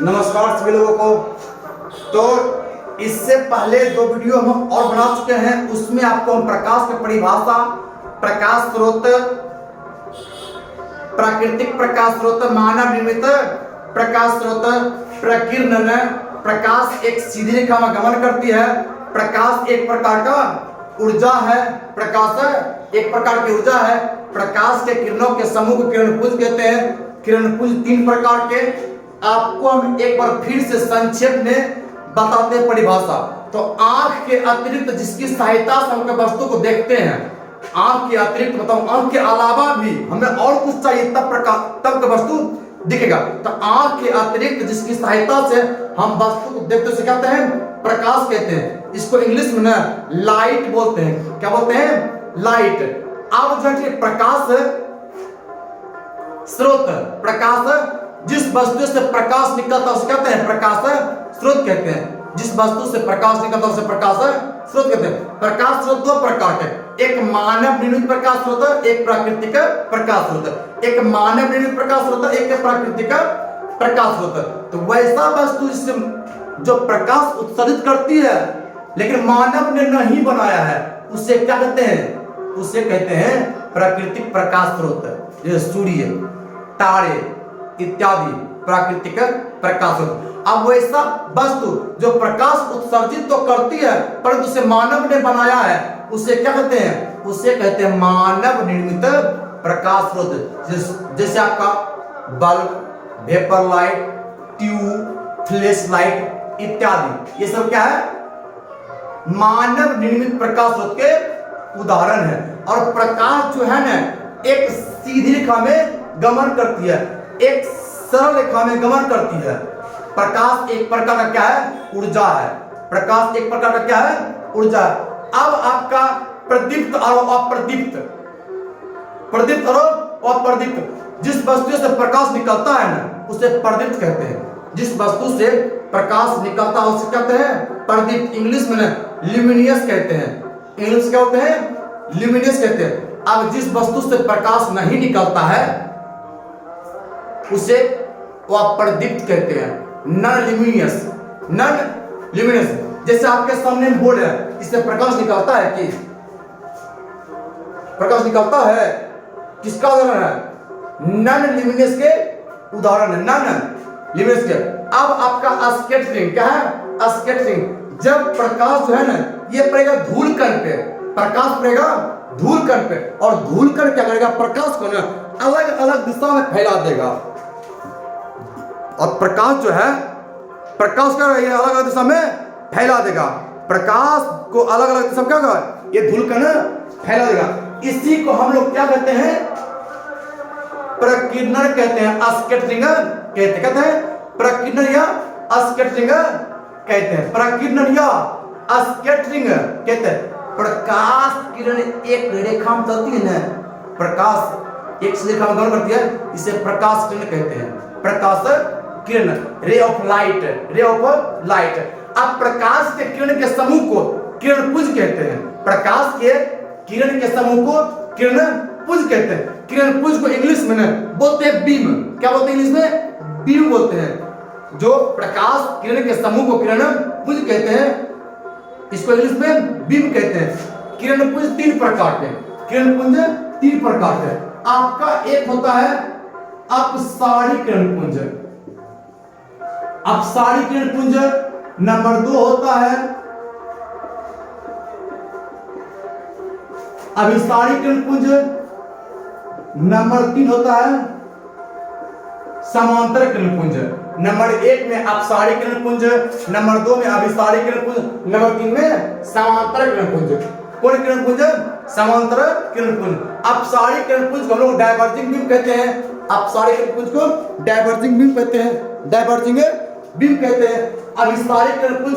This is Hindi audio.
नमस्कार सभी लोगों को। तो इससे पहले दो वीडियो हम और बना चुके हैं, उसमें आपको हम प्रकाश की परिभाषा, प्रकाश स्रोत, प्राकृतिक प्रकाश स्रोत, मानव निर्मित प्रकाश स्रोत, प्रकीर्णन, प्रकाश एक सीधी रेखा में गमन करती है, प्रकाश एक प्रकार का ऊर्जा है, प्रकाश एक प्रकार की ऊर्जा है, प्रकाश के किरणों के समूह को किरणपुंज कहते हैं। किरणपुंज तीन प्रकार के, आपको हम एक बार फिर से संक्षेप में बताते हैं परिभाषा। तो आंख के अतिरिक्त जिसकी सहायता से हम वस्तु को देखते हैं, आंख के अतिरिक्त बताओ, आंख के अलावा भी हमें और कुछ चाहिए तब का वस्तु दिखेगा। तो आंख के अतिरिक्त जिसकी सहायता से हम वस्तु को देखते उसे कहते हैं प्रकाश कहते हैं। इसको इंग्लिश में ना लाइट बोलते हैं। क्या बोलते हैं? लाइट। अब जो प्रकाश स्रोत, प्रकाश जिस वस्तु से प्रकाश निकलता है उसे कहते हैं प्रकाश स्रोत कहते हैं। जिस वस्तु से प्रकाश निकलता है उसे प्रकाश स्रोत कहते हैं। प्रकाश स्रोत दो प्रकार के, एक मानव निर्मित प्रकाश स्रोत, एक प्राकृतिक प्रकाश स्रोत। एक मानव निर्मित प्रकाश स्रोत, एक प्राकृतिक प्रकाश स्रोत। तो वैसा वस्तु जिससे जो प्रकाश उत्सर्जित करती है लेकिन मानव ने नहीं बनाया है, उसे क्या कहते हैं? उसे कहते हैं प्राकृतिक प्रकाश स्रोत। जैसे सूर्य, तारे इत्यादि प्राकृतिक प्रकाश स्रोत। अब वैसा वस्तु जो प्रकाश उत्सर्जित तो करती है परंतु उसे मानव ने बनाया है, उसे क्या कहते हैं? उसे कहते हैं मानव निर्मित प्रकाश स्रोत। जैसे आपका bulb, vapour light, tube, flash light इत्यादि, ये सब क्या है? मानव निर्मित प्रकाश स्रोत के उदाहरण है। और प्रकाश जो है ना, एक सीधी रेखा में गमन करती है, एक सरल रेखा में गमन करती है। प्रकाश एक प्रकार का क्या है? ऊर्जा है। प्रकाश एक प्रकार का क्या है? ऊर्जा है। अब आपका प्रदीप्त और अप्रदीप्त, प्रदीप्त और अप्रदीप्त, जिस वस्तु से प्रकाश निकलता है ना उसे प्रदीप्त कहते हैं। जिस वस्तु से प्रकाश निकलता है उसे कहते हैं प्रदीप्त। इंग्लिश में ल्यूमिनियस कहते हैं। इंग्लिश क्या होते हैं? ल्यूमिनियस कहते हैं। अब जिस वस्तु से प्रकाश नहीं निकलता है उसे अप्रदीप्त कहते हैं, नॉन ल्यूमिनियस। नॉन ल्यूमिनियस, जैसे आपके सामने बोर्ड है, इससे प्रकाश निकलता है कि प्रकाश निकलता है, किसका उदाहरण है? नॉन ल्यूमिनियस के उदाहरण है, नॉन ल्यूमिनियस के। अब आपका स्कैटरिंग क्या है? स्कैटरिंग, जब प्रकाश जो है ना ये पड़ेगा धूल कण पे, प्रकाश पड़ेगा धूल कण पे, और धूल कण क्या करेगा? प्रकाश को ना अलग अलग दिशा में फैला देगा। और प्रकाश जो है, प्रकाश का ये अलग अलग दिशा में फैला देगा। प्रकाश को अलग अलग दिशा में क्या होगा? ये धूल कण फैला देगा। इसी को हम लोग क्या कहते हैं? प्रकीर्णन कहते हैं, स्कैटरिंग कहते हैं। प्रकीर्णन या स्कैटरिंग कहते हैं। प्रकीर्णन या स्कैटरिंग कहते हैं। प्रकाश किरण एक रेखा में चलती है ना, प्रकाश एक रेखा में गमन करती है, इसे प्रकाश किरण कहते हैं। प्रकाश किरण, ray of light, ray of light. अब प्रकाश के किरण के समूह को किरणपुंज कहते हैं। प्रकाश के किरण के समूह को किरणपुंज कहते हैं। किरणपुंज को इंग्लिश में ना बोलते हैं बीम। क्या बोलते हैं इंग्लिश में? बीम बोलते हैं। जो प्रकाश किरण के समूह को किरणपुंज कहते हैं, इसको इंग्लिश में बीम कहते हैं। किरणपुंज तीन प्रकार के, किरणपुंज तीन प्रकार के। आपका एक होता है अपसारी किरणपुंज, अपसारी किरणपुंज। नंबर दो होता है अभिसारी किरणपुंज। नंबर तीन होता है समांतर किरणपुंज। नंबर एक में अपसारी किरणपुंज, नंबर दो में अभिसारी किरणपुंज, नंबर तीन में समांतर किरणपुंज। कौन किरणपुंज? समांतर किरणपुंज। अपसारी किरणपुंज को हम लोग डायवर्जिंग बीम कहते हैं। अपसारी किरणपुंज को डायवर्जिंग बीम कहते हैं, डायवर्जिंग बीम कहते हैं। अभिसारी किरणपुंज